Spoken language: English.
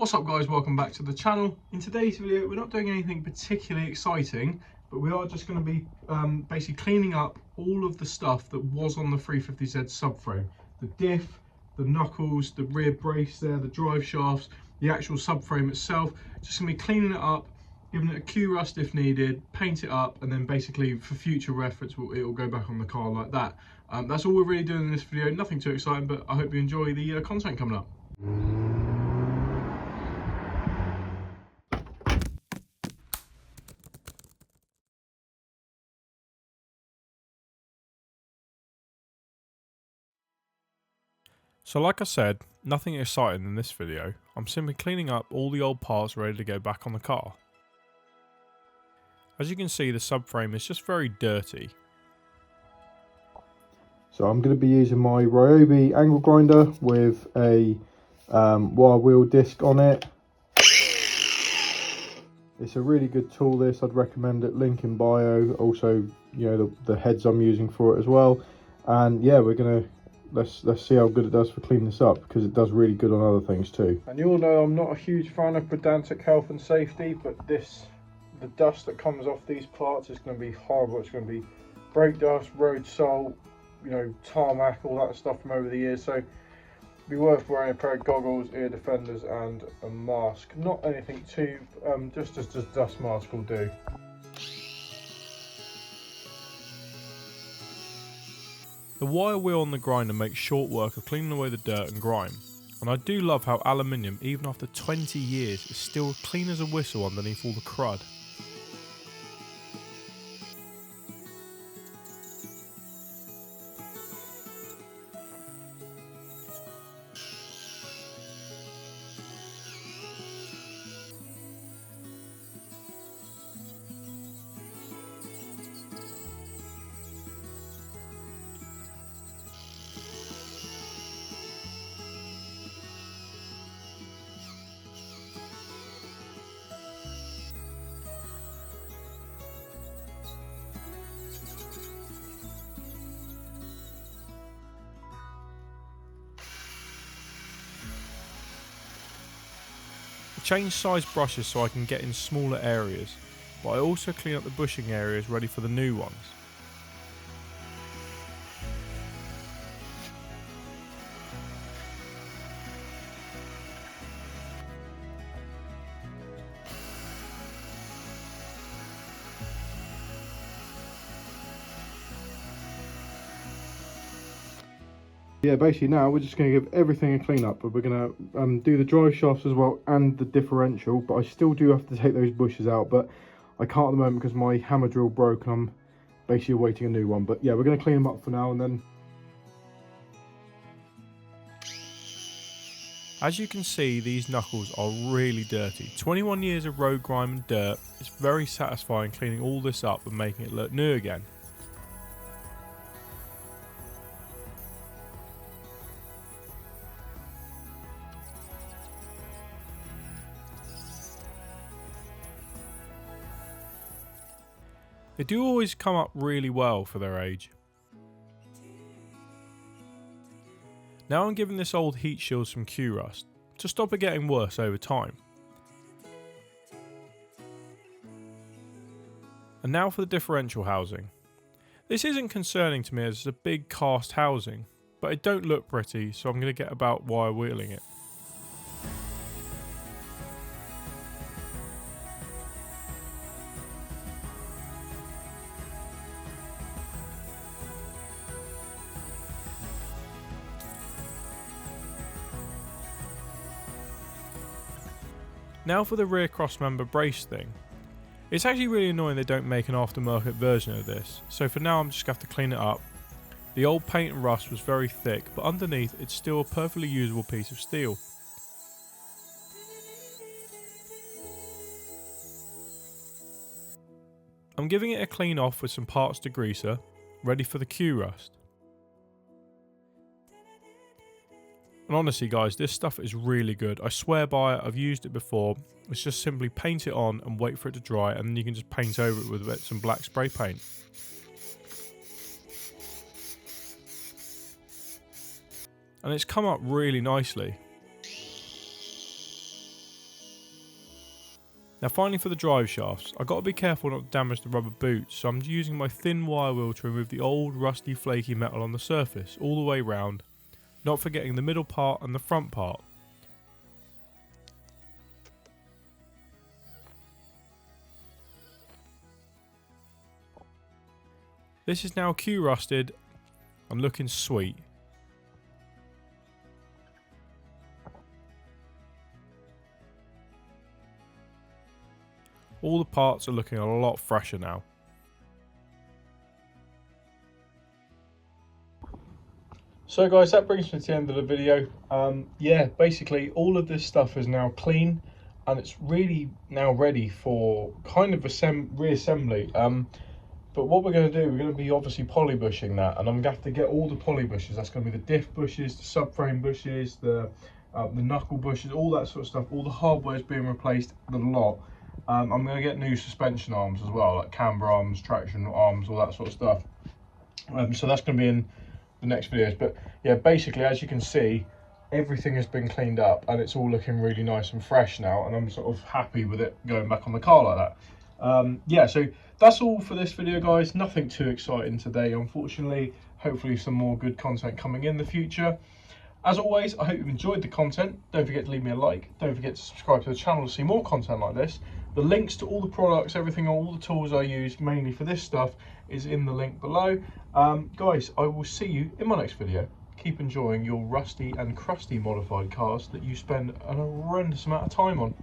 What's up guys, welcome back to the channel. In today's video we're not doing anything particularly exciting, but we are just going to be basically cleaning up all of the stuff that was on the 350Z subframe. The diff, the knuckles, the rear brace there, the drive shafts, the actual subframe itself. Just going to be cleaning it up, giving it a Q-rust if needed, paint it up, and then basically for future reference it will go back on the car like that. That's all we're really doing in this video, nothing too exciting, but I hope you enjoy the content coming up. So like I said, nothing exciting in this video. I'm simply cleaning up all the old parts ready to go back on the car. As you can see, the subframe is just very dirty. So I'm going to be using my Ryobi angle grinder with a wire wheel disc on it. It's a really good tool this, I'd recommend it, link in bio, also the heads I'm using for it as well. And yeah, we're going to let's see how good it does for cleaning this up, because it does really good on other things too. And you all know I'm not a huge fan of pedantic health and safety, but the dust that comes off these parts is going to be horrible. It's going to be brake dust, road salt, tarmac, all that stuff from over the years. So it'd be worth wearing a pair of goggles, ear defenders and a mask. Not anything too, just dust mask will do. The wire wheel on the grinder makes short work of cleaning away the dirt and grime, and I do love how aluminium, even after 20 years, is still clean as a whistle underneath all the crud. I change size brushes so I can get in smaller areas, but I also clean up the bushing areas ready for the new ones. Yeah, basically now we're just going to give everything a clean up, but we're going to do the drive shafts as well and the differential, but I still do have to take those bushes out, but I can't at the moment because my hammer drill broke and I'm basically awaiting a new one. But yeah, we're going to clean them up for now and then. As you can see, these knuckles are really dirty. 21 years of road grime and dirt. It's very satisfying cleaning all this up and making it look new again. They do always come up really well for their age. Now I'm giving this old heat shield some Q-rust to stop it getting worse over time. And now for the differential housing. This isn't concerning to me as it's a big cast housing, but it don't look pretty, so I'm going to get about wire wheeling it. Now for the rear crossmember brace thing. It's actually really annoying they don't make an aftermarket version of this, so for now I'm just going to have to clean it up. The old paint and rust was very thick, but underneath it's still a perfectly usable piece of steel. I'm giving it a clean off with some parts degreaser, ready for the Q-rust. And honestly guys, this stuff is really good. I swear by it, I've used it before. It's just simply paint it on and wait for it to dry, and then you can just paint over it with some black spray paint. And it's come up really nicely. Now finally for the drive shafts, I've got to be careful not to damage the rubber boots, so I'm using my thin wire wheel to remove the old rusty flaky metal on the surface all the way round, not forgetting the middle part and the front part. This is now Q rusted and looking sweet. All the parts are looking a lot fresher now. So guys, that brings me to the end of the video. Yeah, basically all of this stuff is now clean and it's really now ready for kind of reassembly. But what we're going to do, we're going to be obviously poly bushing that, and I'm going to have to get all the poly bushes. That's going to be the diff bushes, the subframe bushes, the knuckle bushes, all that sort of stuff. All the hardware is being replaced, the lot. I'm going to get new suspension arms as well, like camber arms, traction arms, all that sort of stuff. So that's going to be in the next videos. But yeah, basically, as you can see, everything has been cleaned up and it's all looking really nice and fresh now, and I'm sort of happy with it going back on the car like that. Yeah, so that's all for this video, guys. Nothing too exciting today, unfortunately. Hopefully some more good content coming in the future. As always, I hope you've enjoyed the content. Don't forget to leave me a like. Don't forget to subscribe to the channel to see more content like this. The links to all the products, everything, all the tools I use mainly for this stuff is in the link below. Guys, I will see you in my next video. Keep enjoying your rusty and crusty modified cars that you spend an horrendous amount of time on.